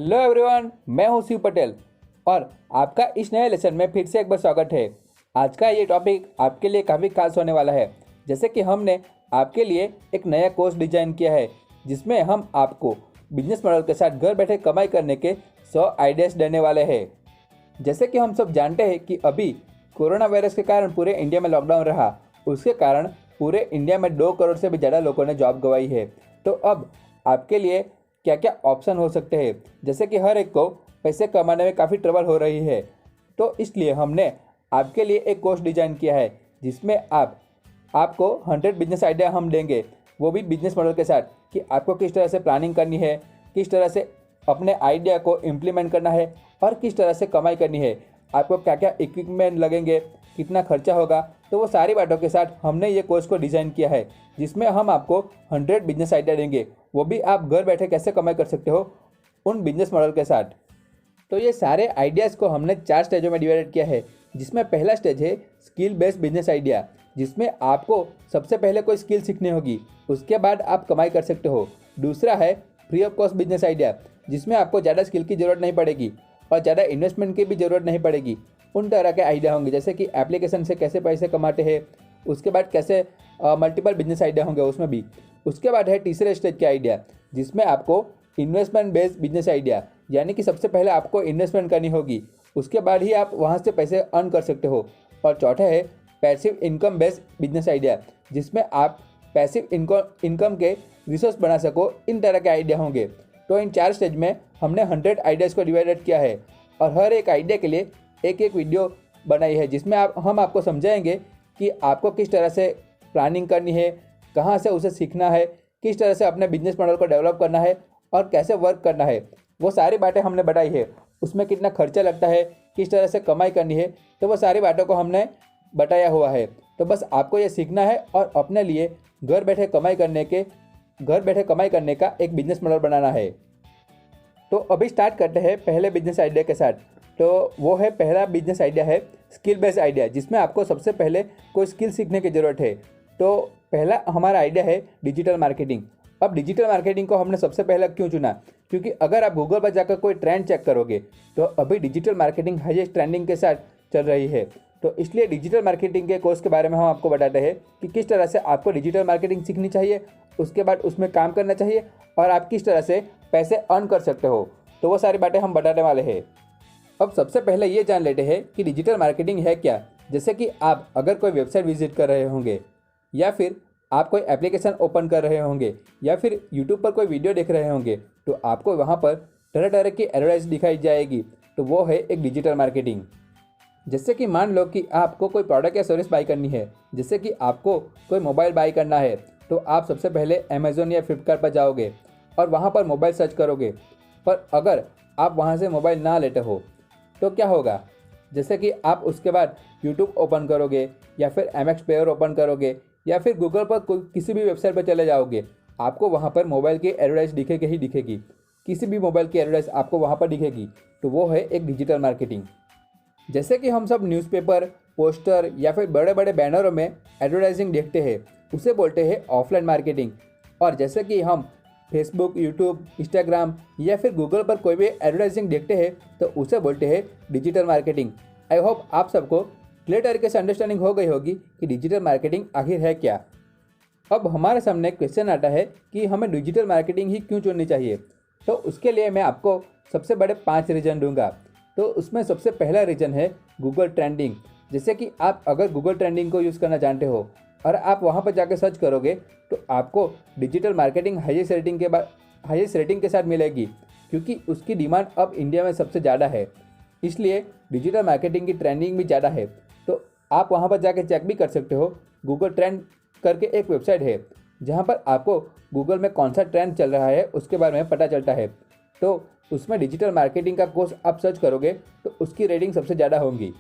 Hello everyone, मैं हूं शिव पटेल और आपका इस नए लेसन में फिर से एक बार स्वागत है। आज का ये टॉपिक आपके लिए काफ़ी खास होने वाला है। जैसे कि हमने आपके लिए एक नया कोर्स डिजाइन किया है जिसमें हम आपको बिजनेस मॉडल के साथ घर बैठे कमाई करने के 100 आइडियाज देने वाले हैं। जैसे कि हम सब जानते हैं कि अभी कोरोना वायरस के कारण पूरे इंडिया में लॉकडाउन रहा, उसके कारण पूरे इंडिया में 2 करोड़ से भी ज़्यादा लोगों ने जॉब गंवाई है। तो अब आपके लिए क्या क्या ऑप्शन हो सकते हैं, जैसे कि हर एक को पैसे कमाने में काफ़ी ट्रबल हो रही है, तो इसलिए हमने आपके लिए एक कोर्स डिजाइन किया है जिसमें आपको 100 बिजनेस आइडिया हम देंगे, वो भी बिजनेस मॉडल के साथ, कि आपको किस तरह से प्लानिंग करनी है, किस तरह से अपने आइडिया को इम्प्लीमेंट करना है और किस तरह से कमाई करनी है, आपको क्या क्या इक्विपमेंट लगेंगे, कितना खर्चा होगा। तो वो सारी बातों के साथ हमने ये कोर्स को डिज़ाइन किया है जिसमें हम आपको 100 बिजनेस आइडिया देंगे, वो भी आप घर बैठे कैसे कमाई कर सकते हो उन बिजनेस मॉडल के साथ। तो ये सारे आइडियाज़ को हमने 4 स्टेजों में डिवाइड किया है, जिसमें पहला स्टेज है स्किल बेस्ड बिजनेस आइडिया, जिसमें आपको सबसे पहले कोई स्किल सीखनी होगी, उसके बाद आप कमाई कर सकते हो। दूसरा है free of cost business idea, जिसमें आपको ज़्यादा स्किल की ज़रूरत नहीं पड़ेगी और ज़्यादा इन्वेस्टमेंट की भी ज़रूरत नहीं पड़ेगी। उन तरह के आइडिया होंगे जैसे कि एप्लीकेशन से कैसे पैसे कमाते हैं, उसके बाद कैसे मल्टीपल बिजनेस आइडिया होंगे उसमें भी। उसके बाद है तीसरे स्टेज के आइडिया, जिसमें आपको इन्वेस्टमेंट बेस्ड बिजनेस आइडिया, यानी कि सबसे पहले आपको इन्वेस्टमेंट करनी होगी, उसके बाद ही आप वहाँ से पैसे अर्न कर सकते हो। और चौथा है passive income based business idea, जिसमें आप पैसिव इनकम के रिसोर्स बना सको। इन तरह के आइडिया होंगे। तो इन 4 स्टेज में हमने 100 आइडियाज़ को डिवाइडेड किया है और हर एक आइडिया के लिए एक एक वीडियो बनाई है, जिसमें हम आपको समझाएंगे कि आपको किस तरह से प्लानिंग करनी है, कहाँ से उसे सीखना है, किस तरह से अपने बिजनेस मॉडल को डेवलप करना है और कैसे वर्क करना है। वो सारी बातें हमने बताई है। उसमें कितना खर्चा लगता है, किस तरह से कमाई करनी है, तो वो सारी बातों को हमने बताया हुआ है। तो बस आपको ये सीखना है और अपने लिए घर बैठे कमाई करने का एक बिजनेस मॉडल बनाना है। तो अभी स्टार्ट करते हैं पहले बिजनेस आइडिया के साथ। तो वो है, पहला बिजनेस आइडिया है स्किल बेस्ड आइडिया, जिसमें आपको सबसे पहले कोई स्किल सीखने की ज़रूरत है। तो पहला हमारा आइडिया है डिजिटल मार्केटिंग। अब डिजिटल मार्केटिंग को हमने सबसे पहले क्यों चुना, क्योंकि अगर आप गूगल पर जाकर कोई ट्रेंड चेक करोगे तो अभी डिजिटल मार्केटिंग हाईएस्ट ट्रेंडिंग के साथ चल रही है। तो इसलिए डिजिटल मार्केटिंग के कोर्स के बारे में हम आपको बताते हैं कि किस तरह से आपको डिजिटल मार्केटिंग सीखनी चाहिए, उसके बाद उसमें काम करना चाहिए और आप किस तरह से पैसे अर्न कर सकते हो। तो वो सारी बातें हम बताने वाले हैं। अब सबसे पहले ये जान लेते हैं कि डिजिटल मार्केटिंग है क्या। जैसे कि आप अगर कोई वेबसाइट विजिट कर रहे होंगे, या फिर आप कोई एप्लीकेशन ओपन कर रहे होंगे, या फिर यूट्यूब पर कोई वीडियो देख रहे होंगे, तो आपको वहाँ पर तरह तरह की एडवर्टाइज दिखाई जाएगी। तो वो है एक डिजिटल मार्केटिंग। जैसे कि मान लो कि आपको कोई प्रोडक्ट या सर्विस बाई करनी है, जैसे कि आपको कोई मोबाइल बाई करना है, तो आप सबसे पहले अमेज़ोन या फ्लिपकार्ट पर जाओगे और वहाँ पर मोबाइल सर्च करोगे। पर अगर आप वहाँ से मोबाइल ना लेते हो तो क्या होगा, जैसे कि आप उसके बाद यूट्यूब ओपन करोगे या फिर MX प्लेयर ओपन करोगे या फिर गूगल पर किसी भी वेबसाइट पर चले जाओगे, आपको वहाँ पर मोबाइल की एडवर्टाइज दिखेगी ही दिखेगी। किसी भी मोबाइल की एडवर्टाइज आपको वहाँ पर दिखेगी। तो वो है एक डिजिटल मार्केटिंग। जैसे कि हम सब न्यूज़पेपर, पोस्टर या फिर बड़े बड़े बैनरों में एडवर्टाइजिंग देखते हैं, उसे बोलते हैं ऑफलाइन मार्केटिंग। और जैसे कि हम फेसबुक, यूट्यूब, इंस्टाग्राम या फिर गूगल पर कोई भी एडवर्टाइजिंग देखते हैं, तो उसे बोलते हैं डिजिटल मार्केटिंग। आई होप आप सबको क्लियर तरीके से अंडरस्टैंडिंग हो गई होगी कि डिजिटल मार्केटिंग आखिर है क्या। अब हमारे सामने क्वेश्चन आता है कि हमें डिजिटल मार्केटिंग ही क्यों चुननी चाहिए। तो उसके लिए मैं आपको सबसे बड़े 5 रीज़न दूंगा। तो उसमें सबसे पहला रीज़न है गूगल ट्रेंडिंग। जैसे कि आप अगर गूगल ट्रेंडिंग को यूज़ करना जानते हो और आप वहाँ पर जाकर सर्च करोगे, तो आपको डिजिटल मार्केटिंग हाईएस्ट रेटिंग के साथ मिलेगी, क्योंकि उसकी डिमांड अब इंडिया में सबसे ज़्यादा है। इसलिए डिजिटल मार्केटिंग की ट्रेंडिंग भी ज़्यादा है। तो आप वहाँ पर जाकर चेक भी कर सकते हो। गूगल ट्रेंड करके एक वेबसाइट है जहाँ पर आपको गूगल में कौन सा ट्रेंड चल रहा है उसके बारे में पता चलता है। तो उसमें डिजिटल मार्केटिंग का कोर्स आप सर्च करोगे तो उसकी रेटिंग सबसे ज़्यादा होंगी।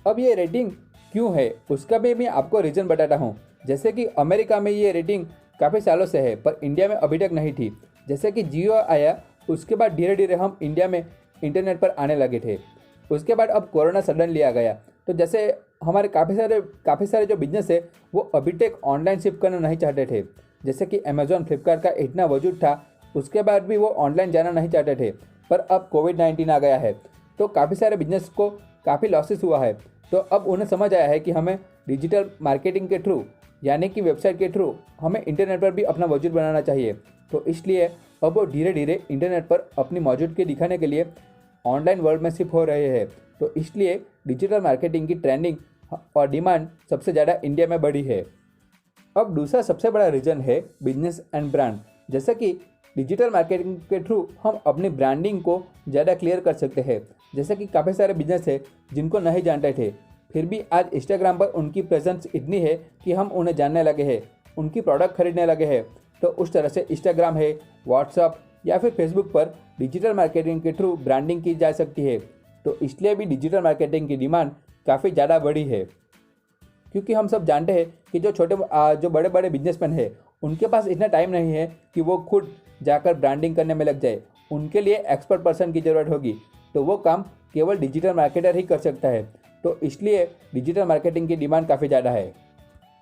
अब ये रेटिंग क्यों है उसका भी मैं आपको रीज़न बताता हूँ। जैसे कि अमेरिका में ये रेटिंग काफ़ी सालों से है, पर इंडिया में अभी तक नहीं थी। जैसे कि जियो आया, उसके बाद धीरे धीरे हम इंडिया में इंटरनेट पर आने लगे थे। उसके बाद अब कोरोना सडनली आ गया, तो जैसे हमारे काफ़ी सारे जो बिजनेस है वो अभी तक ऑनलाइन शिफ्ट करना नहीं चाहते थे। जैसे कि अमेज़ॉन, फ्लिपकार्ट का इतना वजूद था, उसके बाद भी वो ऑनलाइन जाना नहीं चाहते थे। पर अब कोविड-19 आ गया है तो काफ़ी सारे बिजनेस को काफ़ी लॉसेस हुआ है। तो अब उन्हें समझ आया है कि हमें डिजिटल मार्केटिंग के थ्रू यानी कि वेबसाइट के थ्रू हमें इंटरनेट पर भी अपना वजूद बनाना चाहिए। तो इसलिए अब वो धीरे धीरे इंटरनेट पर अपनी मौजूदगी दिखाने के लिए ऑनलाइन वर्ल्ड में शिफ्ट हो रहे हैं। तो इसलिए डिजिटल मार्केटिंग की ट्रेंडिंग और डिमांड सबसे ज़्यादा इंडिया में बढ़ी है। अब दूसरा सबसे बड़ा रीजन है बिजनेस एंड ब्रांड। जैसे कि डिजिटल मार्केटिंग के थ्रू हम अपनी ब्रांडिंग को ज़्यादा क्लियर कर सकते हैं। जैसे कि काफ़ी सारे बिजनेस है जिनको नहीं जानते थे, फिर भी आज इंस्टाग्राम पर उनकी प्रेजेंस इतनी है कि हम उन्हें जानने लगे हैं, उनकी प्रोडक्ट खरीदने लगे हैं। तो उस तरह से इंस्टाग्राम है, व्हाट्सअप या फिर फेसबुक पर डिजिटल मार्केटिंग के थ्रू ब्रांडिंग की जा सकती है। तो इसलिए भी डिजिटल मार्केटिंग की डिमांड काफ़ी ज़्यादा बढ़ी है, क्योंकि हम सब जानते हैं कि जो बड़े बड़े बिजनेसमैन हैं उनके पास इतना टाइम नहीं है कि वो खुद जाकर ब्रांडिंग करने में लग जाए। उनके लिए एक्सपर्ट पर्सन की ज़रूरत होगी, तो वो काम केवल डिजिटल मार्केटर ही कर सकता है। तो इसलिए डिजिटल मार्केटिंग की डिमांड काफ़ी ज़्यादा है।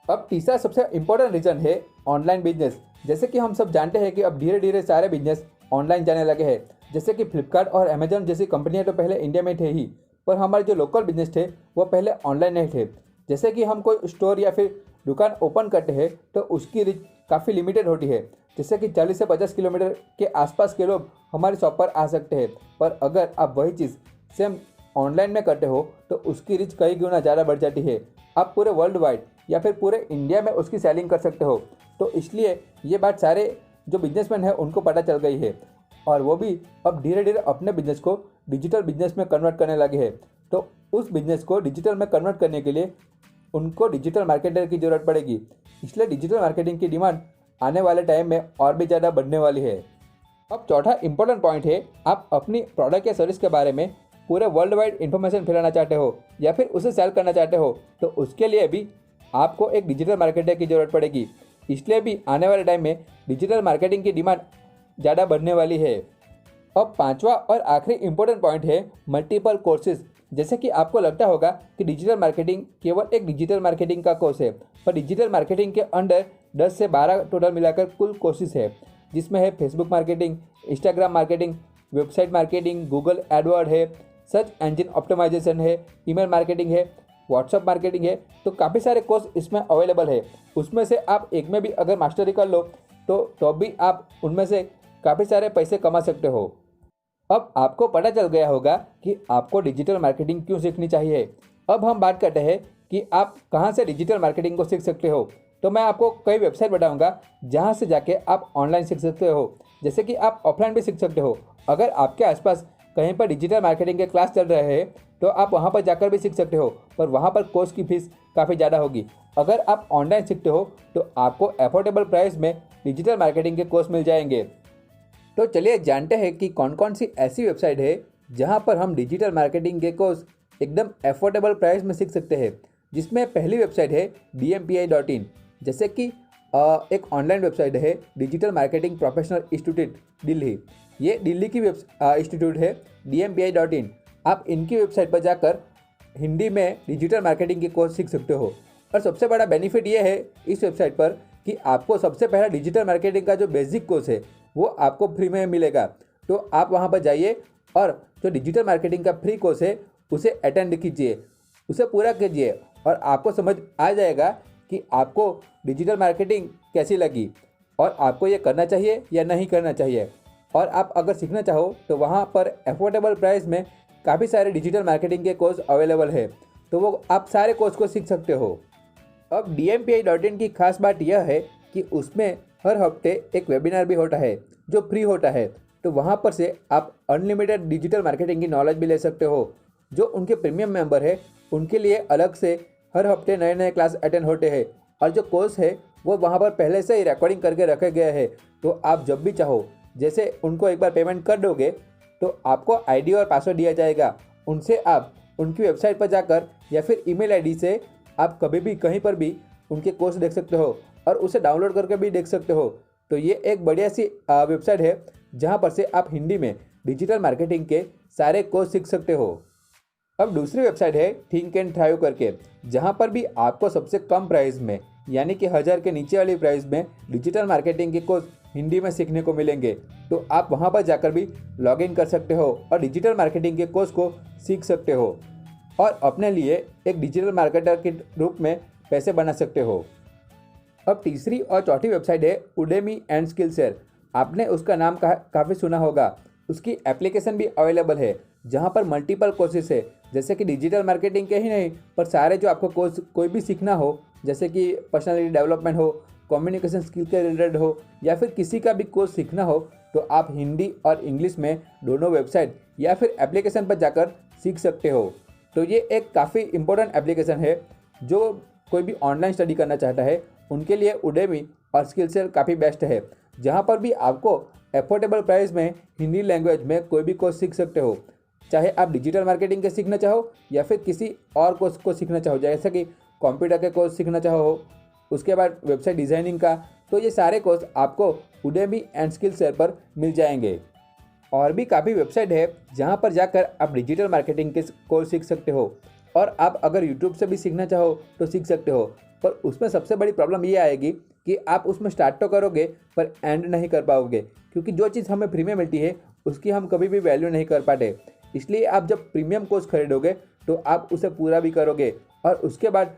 अब तीसरा सबसे इम्पोर्टेंट रीज़न है ऑनलाइन बिजनेस। जैसे कि हम सब जानते हैं कि अब धीरे धीरे सारे बिजनेस ऑनलाइन जाने लगे हैं। जैसे कि फ्लिपकार्ट और अमेजन जैसी कंपनियां तो पहले इंडिया में थे ही, पर हमारे जो लोकल बिजनेस थे वो पहले ऑनलाइन नहीं थे। जैसे कि हम कोई स्टोर या फिर दुकान ओपन करते हैं तो उसकी रीच काफ़ी लिमिटेड होती है। जैसे कि 40 से 50 किलोमीटर के आसपास के लोग हमारी शॉप पर आ सकते हैं, पर अगर आप वही चीज़ सेम ऑनलाइन में करते हो तो उसकी रीच कई गुना ज़्यादा बढ़ जाती है। आप पूरे वर्ल्ड वाइड या फिर पूरे इंडिया में उसकी सेलिंग कर सकते हो। तो इसलिए ये बात सारे जो बिजनेसमैन हैं उनको पता चल गई है, और वो भी अब धीरे धीरे अपने बिजनेस को डिजिटल बिजनेस में कन्वर्ट करने लगे हैं। तो उस बिजनेस को डिजिटल में कन्वर्ट करने के लिए उनको डिजिटल मार्केटर की ज़रूरत पड़ेगी। इसलिए डिजिटल मार्केटिंग की डिमांड आने वाले टाइम में और भी ज़्यादा बढ़ने वाली है। अब चौथा इंपॉर्टेंट पॉइंट है, आप अपनी प्रोडक्ट या सर्विस के बारे में पूरे वर्ल्ड वाइड इन्फॉर्मेशन फैलाना चाहते हो या फिर उसे सेल करना चाहते हो, तो उसके लिए भी आपको एक डिजिटल मार्केटर की ज़रूरत पड़ेगी। इसलिए भी आने वाले टाइम में डिजिटल मार्केटिंग की डिमांड ज़्यादा बढ़ने वाली है। अब पांचवा और आखिरी इंपॉर्टेंट पॉइंट है मल्टीपल कोर्सेज। जैसे कि आपको लगता होगा कि डिजिटल मार्केटिंग केवल एक डिजिटल मार्केटिंग का कोर्स है, पर डिजिटल मार्केटिंग के अंडर 10 से 12 टोटल मिलाकर कुल कोर्सेज है, जिसमें है Facebook marketing, Instagram marketing, website marketing, Google Edward है, सर्च इंजन ऑप्टिमाइजेशन है, ईमेल मार्केटिंग है, व्हाट्सअप मार्केटिंग है। तो काफ़ी सारे कोर्स इसमें अवेलेबल है। उसमें से आप एक में भी अगर मास्टरी कर लो तो भी आप उनमें से काफ़ी सारे पैसे कमा सकते हो। अब आपको पता चल गया होगा कि आपको डिजिटल मार्केटिंग क्यों सीखनी चाहिए। अब हम बात करते हैं कि आप कहां से डिजिटल मार्केटिंग को सीख सकते हो। तो मैं आपको कई वेबसाइट बताऊंगा जहां से जाके आप ऑनलाइन सीख सकते हो। जैसे कि आप ऑफलाइन भी सीख सकते हो। अगर आपके आसपास कहीं पर डिजिटल मार्केटिंग के क्लास चल रहे हैं तो आप वहां पर जाकर भी सीख सकते हो, पर वहां पर कोर्स की फीस काफ़ी ज़्यादा होगी। अगर आप ऑनलाइन सीखते हो तो आपको अफोर्डेबल प्राइस में डिजिटल मार्केटिंग के कोर्स मिल जाएंगे। तो चलिए जानते हैं कि कौन कौन सी ऐसी वेबसाइट है जहां पर हम डिजिटल मार्केटिंग के कोर्स एकदम अफोर्डेबल प्राइस में सीख सकते हैं। जिसमें पहली वेबसाइट है dmpi.in। जैसे कि एक ऑनलाइन वेबसाइट है digital marketing professional institute Delhi. ये दिल्ली की इंस्टीट्यूट है dmpi.in। आप इनकी वेबसाइट पर जाकर हिंदी में डिजिटल मार्केटिंग के कोर्स सीख सकते हो। और सबसे बड़ा बेनिफिट ये है इस वेबसाइट पर कि आपको सबसे पहला डिजिटल मार्केटिंग का जो बेसिक कोर्स है वो आपको फ्री में मिलेगा। तो आप वहाँ पर जाइए और जो डिजिटल मार्केटिंग का फ्री कोर्स है उसे अटेंड कीजिए, उसे पूरा कीजिए, और आपको समझ आ जाएगा कि आपको डिजिटल मार्केटिंग कैसी लगी और आपको ये करना चाहिए या नहीं करना चाहिए। और आप अगर सीखना चाहो तो वहाँ पर अफोर्डेबल प्राइस में काफ़ी सारे डिजिटल मार्केटिंग के कोर्स अवेलेबल है, तो वो आप सारे कोर्स को सीख सकते हो। अब dmpi.in की खास बात यह है कि उसमें हर हफ्ते एक वेबिनार भी होता है जो फ्री होता है। तो वहाँ पर से आप अनलिमिटेड डिजिटल मार्केटिंग की नॉलेज भी ले सकते हो। जो उनके प्रीमियम मेंबर है उनके लिए अलग से हर हफ्ते नए नए क्लास अटेंड होते हैं, और जो कोर्स है वो वहाँ पर पहले से ही रिकॉर्डिंग करके रखे गए हैं। तो आप जब भी चाहो, जैसे उनको एक बार पेमेंट कर दोगे तो आपको आईडी और पासवर्ड दिया जाएगा। उनसे आप उनकी वेबसाइट पर जाकर या फिर ईमेल आईडी से आप कभी भी कहीं पर भी उनके कोर्स देख सकते हो और उसे डाउनलोड करके भी देख सकते हो। तो ये एक बढ़िया सी वेबसाइट है जहाँ पर से आप हिंदी में डिजिटल मार्केटिंग के सारे कोर्स सीख सकते हो। अब दूसरी वेबसाइट है थिंक एंड थ्राइव करके, जहाँ पर भी आपको सबसे कम प्राइस में यानी कि 1000 के नीचे वाली प्राइस में डिजिटल मार्केटिंग के कोर्स हिंदी में सीखने को मिलेंगे। तो आप वहाँ पर जाकर भी लॉगिन कर सकते हो और डिजिटल मार्केटिंग के कोर्स को सीख सकते हो और अपने लिए एक डिजिटल मार्केटर के रूप में पैसे बना सकते हो। अब तीसरी और चौथी वेबसाइट है उडेमी एंड स्किलशेयर। आपने उसका नाम काफ़ी सुना होगा। उसकी एप्लीकेशन भी अवेलेबल है जहाँ पर मल्टीपल कोर्सेस है, जैसे कि डिजिटल मार्केटिंग के ही नहीं पर सारे जो आपको कोर्स कोई भी सीखना हो, जैसे कि पर्सनालिटी डेवलपमेंट हो, कम्युनिकेशन स्किल के रिलेटेड हो या फिर किसी का भी कोर्स सीखना हो, तो आप हिंदी और इंग्लिश में दोनों वेबसाइट या फिर एप्लीकेशन पर जाकर सीख सकते हो। तो ये एक काफ़ी इम्पोर्टेंट एप्लीकेशन है। जो कोई भी ऑनलाइन स्टडी करना चाहता है उनके लिए उडेमी और स्किलशेयर काफ़ी बेस्ट है, जहाँ पर भी आपको एफोर्डेबल प्राइस में हिंदी लैंग्वेज में कोई भी कोर्स सीख सकते हो। चाहे आप डिजिटल मार्केटिंग के सीखना चाहो या फिर किसी और कोर्स को सीखना चाहो, जैसे कि कंप्यूटर के कोर्स सीखना चाहो, उसके बाद वेबसाइट डिज़ाइनिंग का, तो ये सारे कोर्स आपको उडेमी एंड स्किलशेयर पर मिल जाएंगे। और भी काफ़ी वेबसाइट है जहाँ पर जाकर आप डिजिटल मार्केटिंग के कोर्स सीख सकते हो। और आप अगर यूट्यूब से भी सीखना चाहो तो सीख सकते हो, पर उसमें सबसे बड़ी प्रॉब्लम ये आएगी कि आप उसमें स्टार्ट तो करोगे पर एंड नहीं कर पाओगे, क्योंकि जो चीज़ हमें फ्री में मिलती है उसकी हम कभी भी वैल्यू नहीं कर पाते। इसलिए आप जब प्रीमियम कोर्स खरीदोगे तो आप उसे पूरा भी करोगे और उसके बाद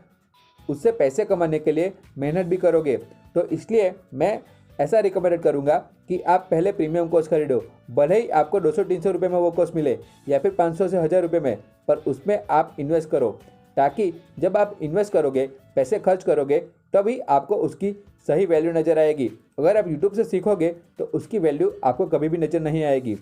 उससे पैसे कमाने के लिए मेहनत भी करोगे। तो इसलिए मैं ऐसा रिकमेंड करूँगा कि आप पहले प्रीमियम कोर्स खरीदो, भले ही आपको 200-300 रुपये में वो कोर्स मिले या फिर 500 से 1000 रुपये में, पर उसमें आप इन्वेस्ट करो, ताकि जब आप इन्वेस्ट करोगे, पैसे खर्च करोगे, तभी आपको उसकी सही वैल्यू नज़र आएगी। अगर आप यूट्यूब से सीखोगे तो उसकी वैल्यू आपको कभी भी नज़र नहीं आएगी।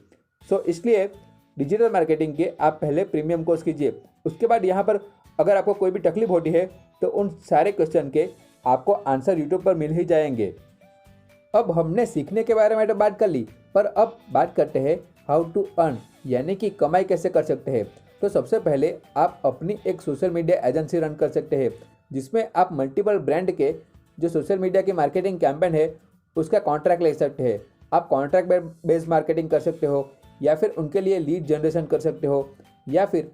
सो इसलिए डिजिटल मार्केटिंग के आप पहले प्रीमियम कोर्स कीजिए। उसके बाद यहाँ पर अगर आपको कोई भी तकलीफ होती है तो उन सारे क्वेश्चन के आपको आंसर यूट्यूब पर मिल ही जाएंगे। अब हमने सीखने के बारे में तो बात कर ली, पर अब बात करते हैं हाउ टू अर्न, यानी कि कमाई कैसे कर सकते हैं। तो सबसे पहले आप अपनी एक सोशल मीडिया एजेंसी रन कर सकते हैं, जिसमें आप मल्टीपल ब्रांड के जो सोशल मीडिया की मार्केटिंग कैंपेन है उसका कॉन्ट्रैक्ट ले सकते हैं। आप कॉन्ट्रैक्ट बेस्ड मार्केटिंग कर सकते हो, या फिर उनके लिए लीड जनरेशन कर सकते हो, या फिर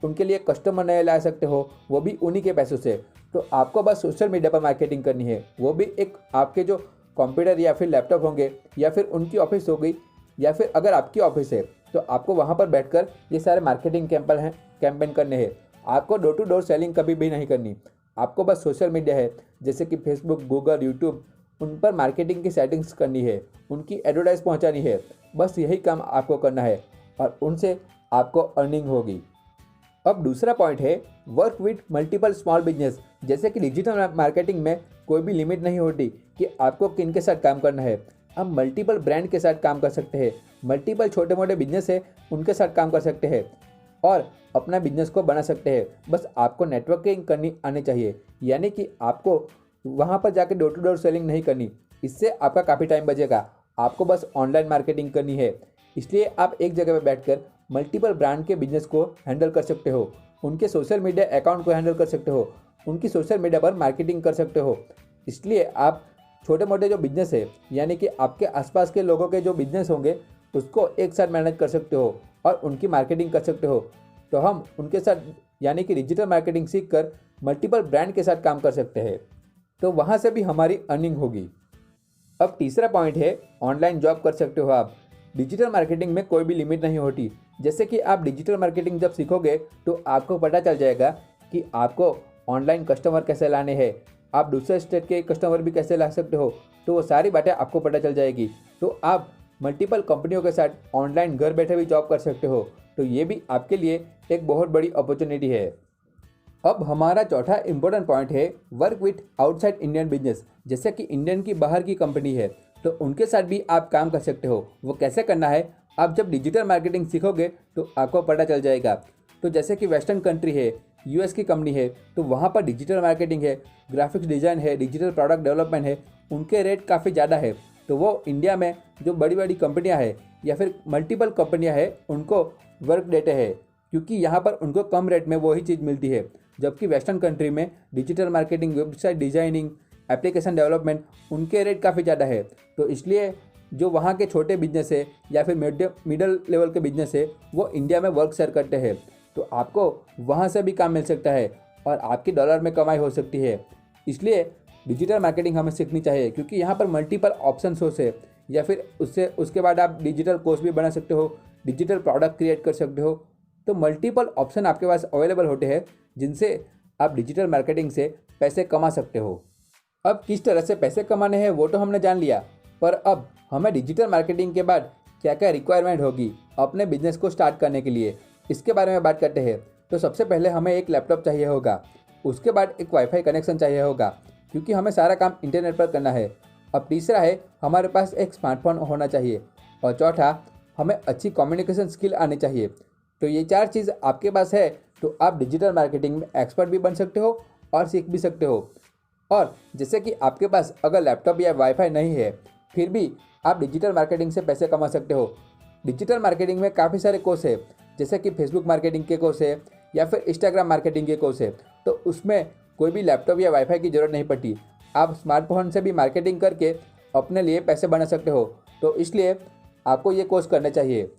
उनके लिए कस्टमर नए ला सकते हो, वो भी उन्हीं के पैसों से। तो आपको बस सोशल मीडिया पर मार्केटिंग करनी है, वो भी एक आपके जो कंप्यूटर या फिर लैपटॉप होंगे या फिर उनकी ऑफिस होगी, या फिर अगर आपकी ऑफिस है तो आपको वहाँ पर बैठकर ये सारे मार्केटिंग कैंपेन करने हैं। आपको डोर टू डोर सेलिंग कभी भी नहीं करनी। आपको बस सोशल मीडिया है जैसे कि फेसबुक, गूगल, यूट्यूब, उन पर मार्केटिंग की सेटिंग्स करनी है, उनकी एडवर्टाइज पहुँचानी है। बस यही काम आपको करना है और उनसे आपको अर्निंग होगी। अब दूसरा पॉइंट है work with multiple small business. जैसे कि डिजिटल मार्केटिंग में कोई भी लिमिट नहीं होती कि आपको किन के साथ काम करना है। आप मल्टीपल ब्रांड के साथ काम कर सकते हैं, मल्टीपल छोटे मोटे बिजनेस है उनके साथ काम कर सकते हैं और अपना बिजनेस को बना सकते हैं। बस आपको नेटवर्किंग करनी आनी चाहिए, यानी कि आपको वहाँ पर जाकर डोर टू डोर सेलिंग नहीं करनी। इससे आपका काफ़ी टाइम बचेगा। आपको बस ऑनलाइन मार्केटिंग करनी है। इसलिए आप एक जगह पर बैठकर मल्टीपल ब्रांड के बिजनेस को हैंडल कर सकते हो, उनके सोशल मीडिया अकाउंट को हैंडल कर सकते हो, उनकी सोशल मीडिया पर मार्केटिंग कर सकते हो। इसलिए आप छोटे मोटे जो बिजनेस है, यानी कि आपके आसपास के लोगों के जो बिजनेस होंगे उसको एक साथ मैनेज कर सकते हो और उनकी मार्केटिंग कर सकते हो। तो हम उनके साथ यानी कि डिजिटल मार्केटिंग सीख कर मल्टीपल ब्रांड के साथ काम कर सकते हैं, तो वहाँ से भी हमारी अर्निंग होगी। अब तीसरा पॉइंट है ऑनलाइन जॉब कर सकते हो आप। डिजिटल मार्केटिंग में कोई भी लिमिट नहीं होती। जैसे कि आप डिजिटल मार्केटिंग जब सीखोगे तो आपको पता चल जाएगा कि आपको ऑनलाइन कस्टमर कैसे लाने हैं, आप दूसरे स्टेट के कस्टमर भी कैसे ला सकते हो, तो वो सारी बातें आपको पता चल जाएगी। तो आप मल्टीपल कंपनियों के साथ ऑनलाइन घर बैठे भी जॉब कर सकते हो। तो ये भी आपके लिए एक बहुत बड़ी अपॉर्चुनिटी है। अब हमारा चौथा इम्पोर्टेंट पॉइंट है work with outside Indian business. जैसे कि इंडियन की बाहर की कंपनी है तो उनके साथ भी आप काम कर सकते हो। वो कैसे करना है, आप जब डिजिटल मार्केटिंग सीखोगे तो आपको पता चल जाएगा। तो जैसे कि वेस्टर्न कंट्री है, यूएस की कंपनी है, तो वहाँ पर डिजिटल मार्केटिंग है, ग्राफिक्स डिज़ाइन है, डिजिटल प्रोडक्ट डेवलपमेंट है, उनके रेट काफ़ी ज़्यादा है। तो वो इंडिया में जो बड़ी बड़ी कंपनियाँ हैं या फिर मल्टीपल कंपनियाँ हैं उनको वर्क देते हैं, क्योंकि यहाँ पर उनको कम रेट में वही चीज़ मिलती है। जबकि वेस्टर्न कंट्री में digital marketing, website designing, application development, उनके रेट काफ़ी ज़्यादा है। तो इसलिए जो वहाँ के छोटे बिजनेस है या फिर मिडल लेवल के बिजनेस है वो इंडिया में वर्क शेयर करते हैं। तो आपको वहाँ से भी काम मिल सकता है और आपकी डॉलर में कमाई हो सकती है। इसलिए डिजिटल मार्केटिंग हमें सीखनी चाहिए, क्योंकि यहाँ पर मल्टीपल ऑप्शन सोर्स है। या फिर उसके बाद आप डिजिटल कोर्स भी बना सकते हो, डिजिटल प्रोडक्ट क्रिएट कर सकते हो। तो मल्टीपल ऑप्शन आपके पास अवेलेबल होते हैं जिनसे आप डिजिटल मार्केटिंग से पैसे कमा सकते हो। अब किस तरह से पैसे कमाने हैं वो तो हमने जान लिया, पर अब हमें डिजिटल मार्केटिंग के बाद क्या क्या रिक्वायरमेंट होगी अपने बिजनेस को स्टार्ट करने के लिए, इसके बारे में बात करते हैं। तो सबसे पहले हमें एक लैपटॉप चाहिए होगा, उसके बाद एक वाईफाई कनेक्शन चाहिए होगा क्योंकि हमें सारा काम इंटरनेट पर करना है। अब तीसरा है हमारे पास एक स्मार्टफोन होना चाहिए, और चौथा हमें अच्छी कम्युनिकेशन स्किल आनी चाहिए। तो ये 4 चीज़ आपके पास है तो आप डिजिटल मार्केटिंग में एक्सपर्ट भी बन सकते हो और सीख भी सकते हो। और जैसे कि आपके पास अगर लैपटॉप या वाईफाई नहीं है फिर भी आप डिजिटल मार्केटिंग से पैसे कमा सकते हो। डिजिटल मार्केटिंग में काफ़ी सारे कोर्स है, जैसे कि फेसबुक मार्केटिंग के कोर्स है या फिर इंस्टाग्राम मार्केटिंग के कोर्स है। तो उसमें कोई भी लैपटॉप या वाईफाई की ज़रूरत नहीं पड़ती, आप स्मार्टफोन से भी मार्केटिंग करके अपने लिए पैसे बना सकते हो। तो इसलिए आपको ये कोर्स करने चाहिए।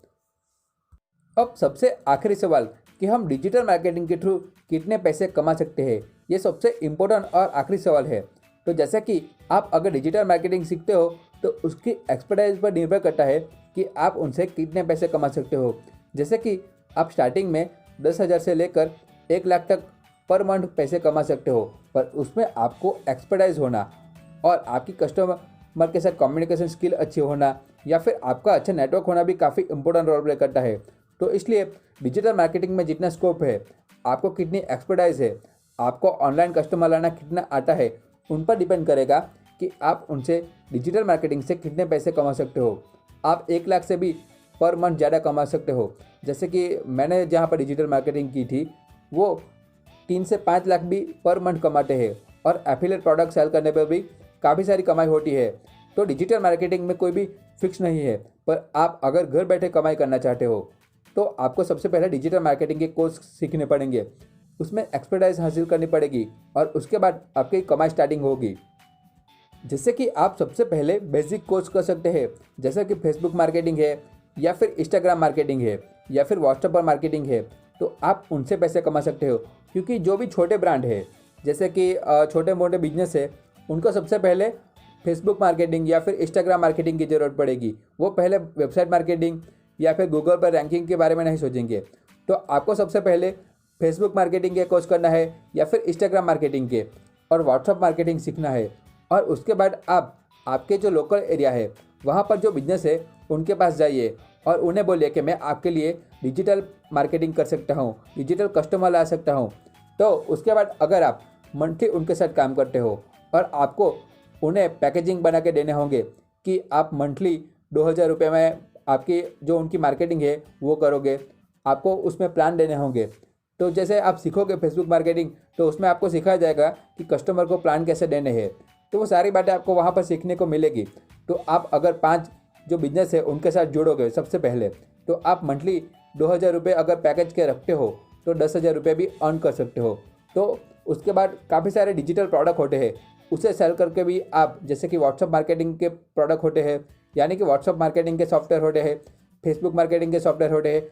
अब सबसे आखिरी सवाल कि हम डिजिटल मार्केटिंग के थ्रू कितने पैसे कमा सकते हैं, ये सबसे इम्पोर्टेंट और आखिरी सवाल है। तो जैसा कि आप अगर डिजिटल मार्केटिंग सीखते हो तो उसकी एक्सपर्टाइज पर निर्भर करता है कि आप उनसे कितने पैसे कमा सकते हो। जैसे कि आप स्टार्टिंग में 10,000 से लेकर 1 लाख तक पर मंथ पैसे कमा सकते हो, पर उसमें आपको एक्सपर्टाइज होना और आपकी कस्टमर के साथ कम्युनिकेशन स्किल अच्छी होना या फिर आपका अच्छा नेटवर्क होना भी काफ़ी इंपॉर्टेंट रोल प्ले करता है। तो इसलिए डिजिटल मार्केटिंग में जितना स्कोप है, आपको कितनी एक्सपर्टाइज है, आपको ऑनलाइन कस्टमर लाना कितना आता है, उन पर डिपेंड करेगा कि आप उनसे डिजिटल मार्केटिंग से कितने पैसे कमा सकते हो। आप 1 लाख से भी पर मंथ ज़्यादा कमा सकते हो। जैसे कि मैंने जहाँ पर डिजिटल मार्केटिंग की थी वो 3 से 5 लाख भी पर मंथ कमाते हैं, और एफिलिएट प्रोडक्ट सेल करने पर भी काफ़ी सारी कमाई होती है। तो डिजिटल मार्केटिंग में कोई भी फिक्स नहीं है, पर आप अगर घर बैठे कमाई करना चाहते हो तो आपको सबसे पहले डिजिटल मार्केटिंग के कोर्स सीखने पड़ेंगे, उसमें एक्सपर्टाइज हासिल करनी पड़ेगी और उसके बाद आपकी कमाई स्टार्टिंग होगी। जैसे कि आप सबसे पहले बेसिक कोर्स कर सकते हैं, जैसे कि फेसबुक मार्केटिंग है या फिर इंस्टाग्राम मार्केटिंग है या फिर व्हाट्सएप पर मार्केटिंग है। तो आप उनसे पैसे कमा सकते हो, क्योंकि जो भी छोटे ब्रांड है, जैसे कि छोटे मोटे बिजनेस है, उनको सबसे पहले फेसबुक मार्केटिंग या फिर इंस्टाग्राम मार्केटिंग की ज़रूरत पड़ेगी। वो पहले वेबसाइट मार्केटिंग या फिर गूगल पर रैंकिंग के बारे में नहीं सोचेंगे। तो आपको सबसे पहले फेसबुक मार्केटिंग के कोर्स करना है या फिर इंस्टाग्राम मार्केटिंग के और व्हाट्सएप मार्केटिंग सीखना है। और उसके बाद आप आपके जो लोकल एरिया है वहाँ पर जो बिजनेस है उनके पास जाइए और उन्हें बोलिए कि मैं आपके लिए डिजिटल मार्केटिंग कर सकता हूँ, डिजिटल कस्टमर ला सकता हूँ। तो उसके बाद अगर आप मंथली उनके साथ काम करते हो और आपको उन्हें पैकेजिंग बना के देने होंगे कि आप मंथली 2,000 रुपये में आपकी जो उनकी मार्केटिंग है वो करोगे, आपको उसमें प्लान देने होंगे। तो जैसे आप सीखोगे फेसबुक मार्केटिंग तो उसमें आपको सिखाया जाएगा कि कस्टमर को प्लान कैसे देने हैं। तो वो सारी बातें आपको वहाँ पर सीखने को मिलेगी। तो आप अगर 5 जो बिजनेस है उनके साथ जुड़ोगे सबसे पहले, तो आप मंथली 2,000 रुपये अगर पैकेज के रखते हो तो 10,000 रुपये भी अर्न कर सकते हो। तो उसके बाद काफ़ी सारे डिजिटल प्रोडक्ट होते हैं, उसे सेल करके भी आप, जैसे कि व्हाट्सअप मार्केटिंग के प्रोडक्ट होते हैं, यानी कि व्हाट्सअप मार्केटिंग के सॉफ्टवेयर होते हैं, फेसबुक मार्केटिंग के सॉफ्टवेयर होते हैं,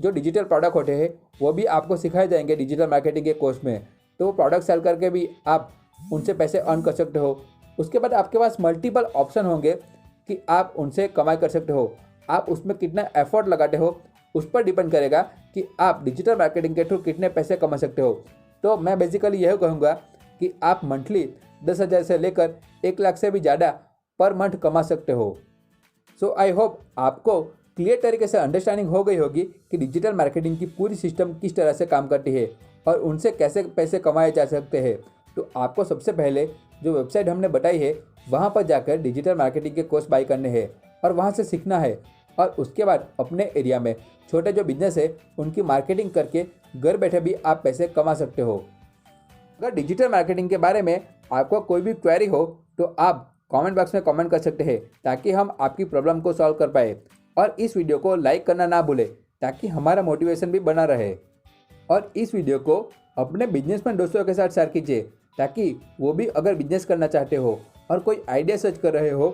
जो डिजिटल प्रोडक्ट होते हैं वो भी आपको सिखाए जाएंगे डिजिटल मार्केटिंग के कोर्स में। तो वो प्रोडक्ट सेल करके भी आप उनसे पैसे अर्न कर सकते हो। उसके बाद आपके पास मल्टीपल ऑप्शन होंगे कि आप उनसे कमाई कर सकते हो। आप उसमें कितना एफर्ट लगाते हो उस पर डिपेंड करेगा कि आप डिजिटल मार्केटिंग के थ्रू कितने पैसे कमा सकते हो। तो मैं बेसिकली यही कहूँगा कि आप मंथली 10,000 से लेकर 1 लाख से भी ज़्यादा पर मंथ कमा सकते हो। सो आई होप आपको क्लियर तरीके से अंडरस्टैंडिंग हो गई होगी कि डिजिटल मार्केटिंग की पूरी सिस्टम किस तरह से काम करती है और उनसे कैसे पैसे कमाए जा सकते हैं। तो आपको सबसे पहले जो वेबसाइट हमने बताई है वहाँ पर जाकर डिजिटल मार्केटिंग के कोर्स बाई करने हैं और वहाँ से सीखना है, और उसके बाद अपने एरिया में छोटे जो बिजनेस है उनकी मार्केटिंग करके घर बैठे भी आप पैसे कमा सकते हो। अगर डिजिटल मार्केटिंग के बारे में आपको कोई भी क्वेरी हो तो आप कमेंट बॉक्स में कमेंट कर सकते हैं ताकि हम आपकी प्रॉब्लम को सॉल्व कर पाए। और इस वीडियो को लाइक करना ना भूलें ताकि हमारा मोटिवेशन भी बना रहे। और इस वीडियो को अपने बिजनेसमैन दोस्तों के साथ शेयर कीजिए ताकि वो भी अगर बिजनेस करना चाहते हो और कोई आइडिया सर्च कर रहे हो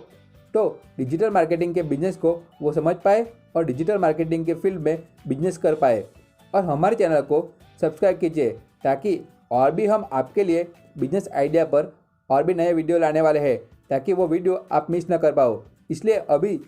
तो डिजिटल मार्केटिंग के बिजनेस को वो समझ पाए और डिजिटल मार्केटिंग के फील्ड में बिजनेस कर पाए। और हमारे चैनल को सब्सक्राइब कीजिए ताकि और भी हम आपके लिए बिजनेस आइडिया पर और भी नए वीडियो लाने वाले हैं, ताकि वो वीडियो आप मिस ना कर पाओ। इसलिए अभी